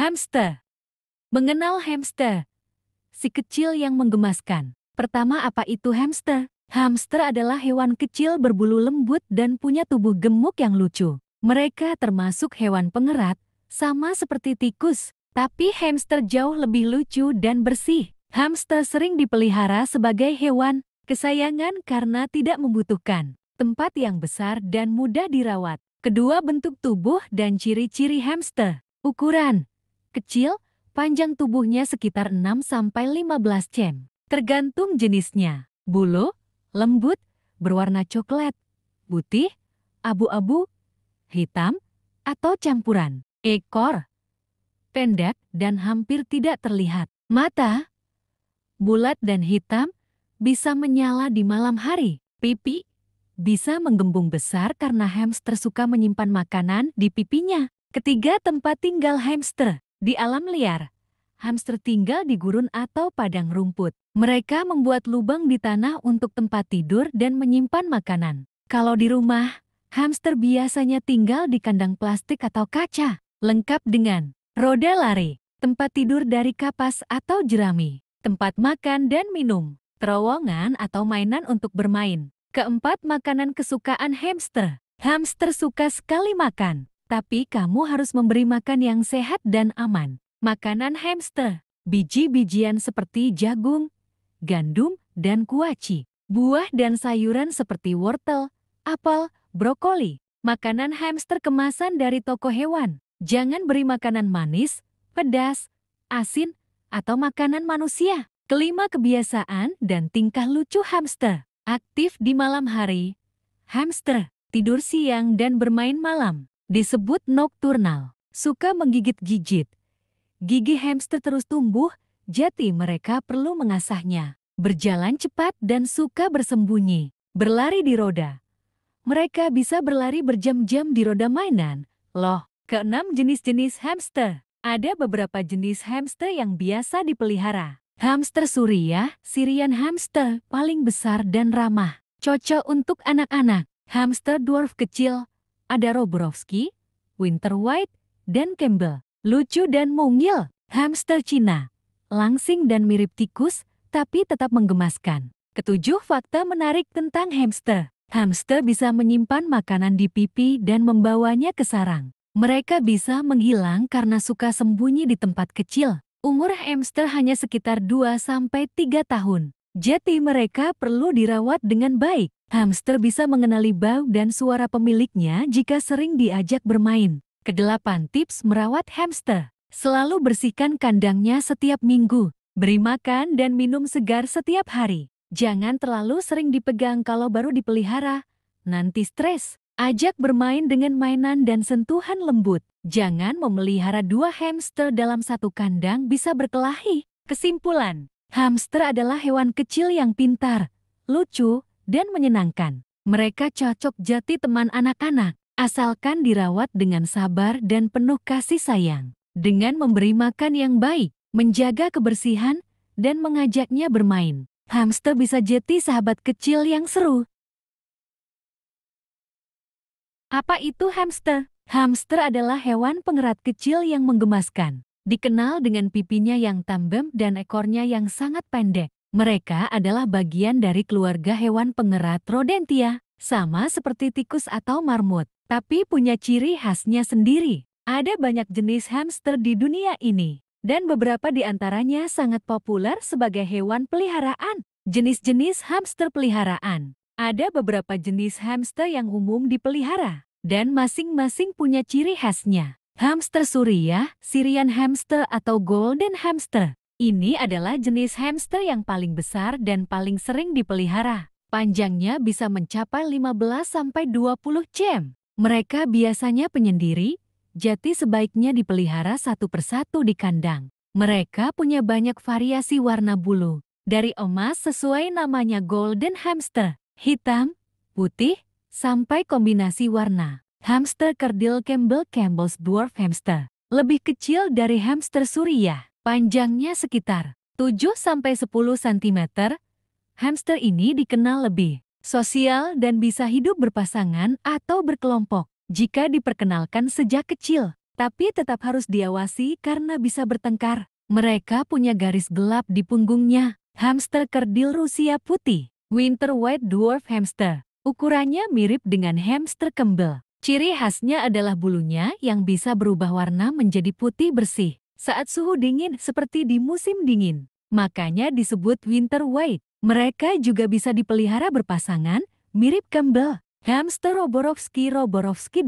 Hamster. Mengenal hamster. Si kecil yang menggemaskan. Pertama, apa itu hamster? Hamster adalah hewan kecil berbulu lembut dan punya tubuh gemuk yang lucu. Mereka termasuk hewan pengerat, sama seperti tikus. Tapi hamster jauh lebih lucu dan bersih. Hamster sering dipelihara sebagai hewan kesayangan karena tidak membutuhkan tempat yang besar dan mudah dirawat. Kedua, bentuk tubuh dan ciri-ciri hamster. Ukuran kecil, panjang tubuhnya sekitar 6–15 cm. Tergantung jenisnya. Bulu lembut, berwarna coklat, putih, abu-abu, hitam, atau campuran. Ekor pendek dan hampir tidak terlihat. Mata bulat dan hitam, bisa menyala di malam hari. Pipi bisa menggembung besar karena hamster suka menyimpan makanan di pipinya. Ketiga, tempat tinggal hamster. Di alam liar, hamster tinggal di gurun atau padang rumput. Mereka membuat lubang di tanah untuk tempat tidur dan menyimpan makanan. Kalau di rumah, hamster biasanya tinggal di kandang plastik atau kaca, lengkap dengan roda lari, tempat tidur dari kapas atau jerami, tempat makan dan minum, terowongan atau mainan untuk bermain. Keempat, makanan kesukaan hamster. Hamster suka sekali makan, tapi kamu harus memberi makan yang sehat dan aman. Makanan hamster, biji-bijian seperti jagung, gandum, dan kuaci. Buah dan sayuran seperti wortel, apel, brokoli. Makanan hamster kemasan dari toko hewan. Jangan beri makanan manis, pedas, asin, atau makanan manusia. Kelima, kebiasaan dan tingkah lucu hamster. Aktif di malam hari. Hamster tidur siang dan bermain malam. Disebut nokturnal. Suka menggigit-gigit. Gigi hamster terus tumbuh, jadi mereka perlu mengasahnya. Berjalan cepat dan suka bersembunyi. Berlari di roda. Mereka bisa berlari berjam-jam di roda mainan. Loh, keenam, jenis-jenis hamster. Ada beberapa jenis hamster yang biasa dipelihara. Hamster Suriah, Syrian hamster, paling besar dan ramah. Cocok untuk anak-anak. Hamster dwarf kecil, ada Roborowski, Winter White, dan Campbell. Lucu dan mungil. Hamster Cina, langsing dan mirip tikus, tapi tetap menggemaskan. Ketujuh, fakta menarik tentang hamster. Hamster bisa menyimpan makanan di pipi dan membawanya ke sarang. Mereka bisa menghilang karena suka sembunyi di tempat kecil. Umur hamster hanya sekitar 2–3 tahun. Jadi mereka perlu dirawat dengan baik. Hamster bisa mengenali bau dan suara pemiliknya jika sering diajak bermain. Kedelapan, tips merawat hamster. Selalu bersihkan kandangnya setiap minggu. Beri makan dan minum segar setiap hari. Jangan terlalu sering dipegang kalau baru dipelihara. Nanti stres. Ajak bermain dengan mainan dan sentuhan lembut. Jangan memelihara 2 hamster dalam satu kandang, bisa berkelahi. Kesimpulan, hamster adalah hewan kecil yang pintar, lucu, dan menyenangkan. Mereka cocok jadi teman anak-anak, asalkan dirawat dengan sabar dan penuh kasih sayang. Dengan memberi makan yang baik, menjaga kebersihan, dan mengajaknya bermain, hamster bisa jadi sahabat kecil yang seru. Apa itu hamster? Hamster adalah hewan pengerat kecil yang menggemaskan. Dikenal dengan pipinya yang tajam dan ekornya yang sangat pendek. Mereka adalah bagian dari keluarga hewan pengerat Rodentia, sama seperti tikus atau marmut, tapi punya ciri khasnya sendiri. Ada banyak jenis hamster di dunia ini, dan beberapa di antaranya sangat populer sebagai hewan peliharaan. Jenis-jenis hamster peliharaan. Ada beberapa jenis hamster yang umum dipelihara, dan masing-masing punya ciri khasnya. Hamster Suriah, Syrian hamster atau golden hamster. Ini adalah jenis hamster yang paling besar dan paling sering dipelihara. Panjangnya bisa mencapai 15–20 cm. Mereka biasanya penyendiri, jadi sebaiknya dipelihara satu persatu di kandang. Mereka punya banyak variasi warna bulu. Dari emas sesuai namanya golden hamster, hitam, putih, sampai kombinasi warna. Hamster kerdil Campbell's dwarf hamster. Lebih kecil dari hamster Suriah. Panjangnya sekitar 7–10 cm. Hamster ini dikenal lebih sosial dan bisa hidup berpasangan atau berkelompok jika diperkenalkan sejak kecil. tapi tetap harus diawasi karena bisa bertengkar. Mereka punya garis gelap di punggungnya. Hamster kerdil Rusia putih, Winter White Dwarf Hamster. Ukurannya mirip dengan hamster kembel. Ciri khasnya adalah bulunya yang bisa berubah warna menjadi putih bersih saat suhu dingin seperti di musim dingin. Makanya disebut winter white. Mereka juga bisa dipelihara berpasangan, mirip kembel. Hamster Roborovski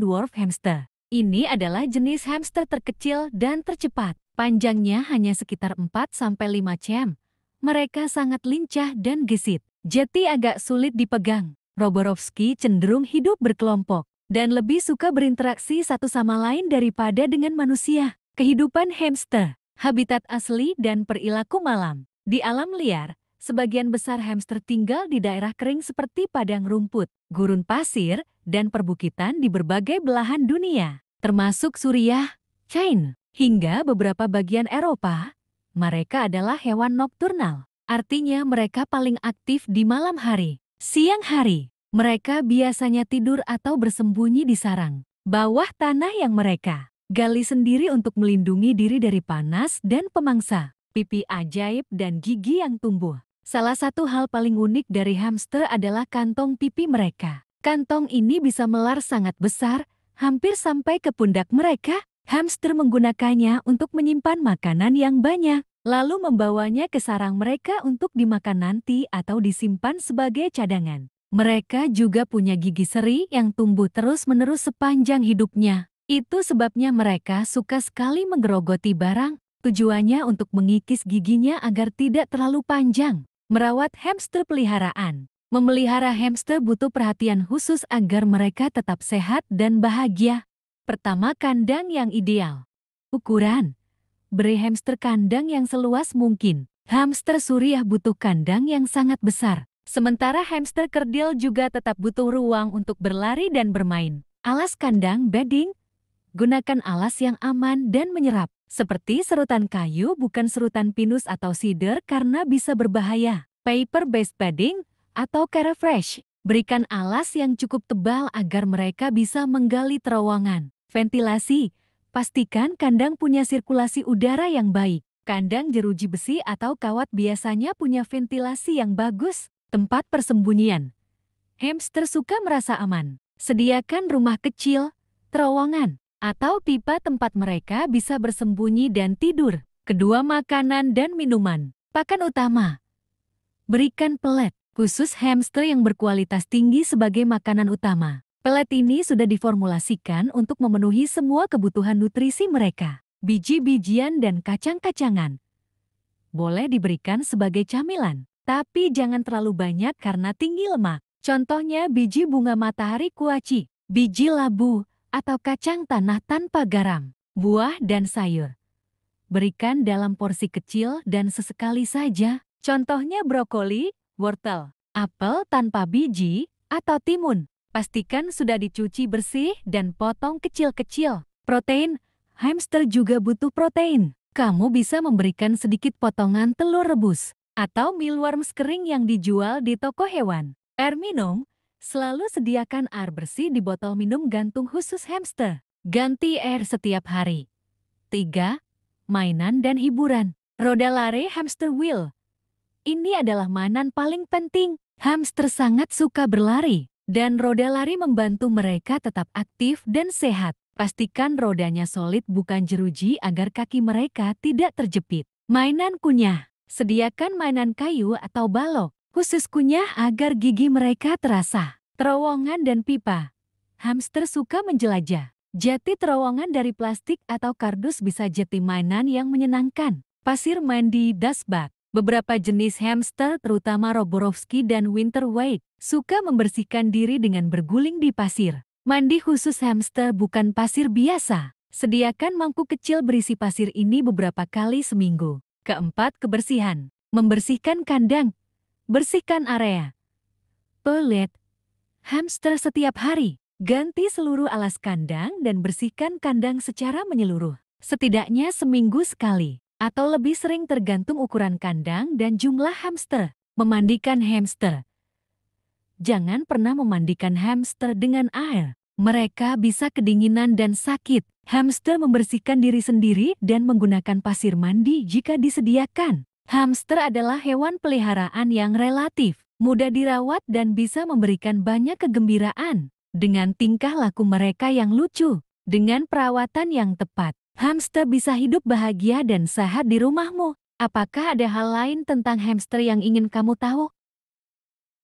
Dwarf Hamster. Ini adalah jenis hamster terkecil dan tercepat. Panjangnya hanya sekitar 4-5 cm. Mereka sangat lincah dan gesit. Jeti agak sulit dipegang. Roborovski cenderung hidup berkelompok dan lebih suka berinteraksi satu sama lain daripada dengan manusia. Kehidupan hamster, habitat asli dan perilaku malam. Di alam liar, sebagian besar hamster tinggal di daerah kering seperti padang rumput, gurun pasir, dan perbukitan di berbagai belahan dunia, termasuk Suriah, China, hingga beberapa bagian Eropa. Mereka adalah hewan nokturnal, artinya mereka paling aktif di malam hari. Siang hari, mereka biasanya tidur atau bersembunyi di sarang bawah tanah yang mereka gali sendiri untuk melindungi diri dari panas dan pemangsa. Pipi ajaib dan gigi yang tumbuh. Salah satu hal paling unik dari hamster adalah kantong pipi mereka. Kantong ini bisa melar sangat besar, hampir sampai ke pundak mereka. Hamster menggunakannya untuk menyimpan makanan yang banyak, lalu membawanya ke sarang mereka untuk dimakan nanti atau disimpan sebagai cadangan. Mereka juga punya gigi seri yang tumbuh terus-menerus sepanjang hidupnya. Itu sebabnya mereka suka sekali menggerogoti barang. Tujuannya untuk mengikis giginya agar tidak terlalu panjang. Merawat hamster peliharaan. Memelihara hamster butuh perhatian khusus agar mereka tetap sehat dan bahagia. Pertama, kandang yang ideal. Ukuran. Beri hamster kandang yang seluas mungkin. Hamster Suriah butuh kandang yang sangat besar. Sementara hamster kerdil juga tetap butuh ruang untuk berlari dan bermain. Alas kandang bedding. Gunakan alas yang aman dan menyerap. Seperti serutan kayu, bukan serutan pinus atau cedar karena bisa berbahaya. Paper-based bedding atau Carafresh. Berikan alas yang cukup tebal agar mereka bisa menggali terowongan. Ventilasi. Pastikan kandang punya sirkulasi udara yang baik. Kandang jeruji besi atau kawat biasanya punya ventilasi yang bagus. Tempat persembunyian. Hamster suka merasa aman. Sediakan rumah kecil, terowongan, atau pipa tempat mereka bisa bersembunyi dan tidur. Kedua, makanan dan minuman. Pakan utama. Berikan pelet, khusus hamster yang berkualitas tinggi sebagai makanan utama. Pelet ini sudah diformulasikan untuk memenuhi semua kebutuhan nutrisi mereka. Biji-bijian dan kacang-kacangan. Boleh diberikan sebagai camilan, tapi jangan terlalu banyak karena tinggi lemak. Contohnya biji bunga matahari kuaci, biji labu, atau kacang tanah tanpa garam, buah dan sayur. Berikan dalam porsi kecil dan sesekali saja, contohnya brokoli, wortel, apel tanpa biji, atau timun. Pastikan sudah dicuci bersih dan potong kecil-kecil. Protein, hamster juga butuh protein. Kamu bisa memberikan sedikit potongan telur rebus, atau mealworms kering yang dijual di toko hewan. Air minum. Selalu sediakan air bersih di botol minum gantung khusus hamster. Ganti air setiap hari. 3. Mainan dan hiburan. Roda lari hamster wheel. Ini adalah mainan paling penting. Hamster sangat suka berlari, dan roda lari membantu mereka tetap aktif dan sehat. Pastikan rodanya solid bukan jeruji agar kaki mereka tidak terjepit. Mainan kunyah. Sediakan mainan kayu atau balok. Khusus kunyah agar gigi mereka terasa. Terowongan dan pipa. Hamster suka menjelajah. Jati terowongan dari plastik atau kardus bisa jadi mainan yang menyenangkan. Pasir mandi dustbag. Beberapa jenis hamster, terutama Roborovski dan Winter White, suka membersihkan diri dengan berguling di pasir. Mandi khusus hamster bukan pasir biasa. Sediakan mangkuk kecil berisi pasir ini beberapa kali seminggu. Keempat, kebersihan. Membersihkan kandang. Bersihkan area toilet hamster setiap hari. Ganti seluruh alas kandang dan bersihkan kandang secara menyeluruh. Setidaknya seminggu sekali, atau lebih sering tergantung ukuran kandang dan jumlah hamster. Memandikan hamster. Jangan pernah memandikan hamster dengan air. Mereka bisa kedinginan dan sakit. Hamster membersihkan diri sendiri dan menggunakan pasir mandi jika disediakan. Hamster adalah hewan peliharaan yang relatif mudah dirawat dan bisa memberikan banyak kegembiraan. Dengan tingkah laku mereka yang lucu, dengan perawatan yang tepat, hamster bisa hidup bahagia dan sehat di rumahmu. Apakah ada hal lain tentang hamster yang ingin kamu tahu?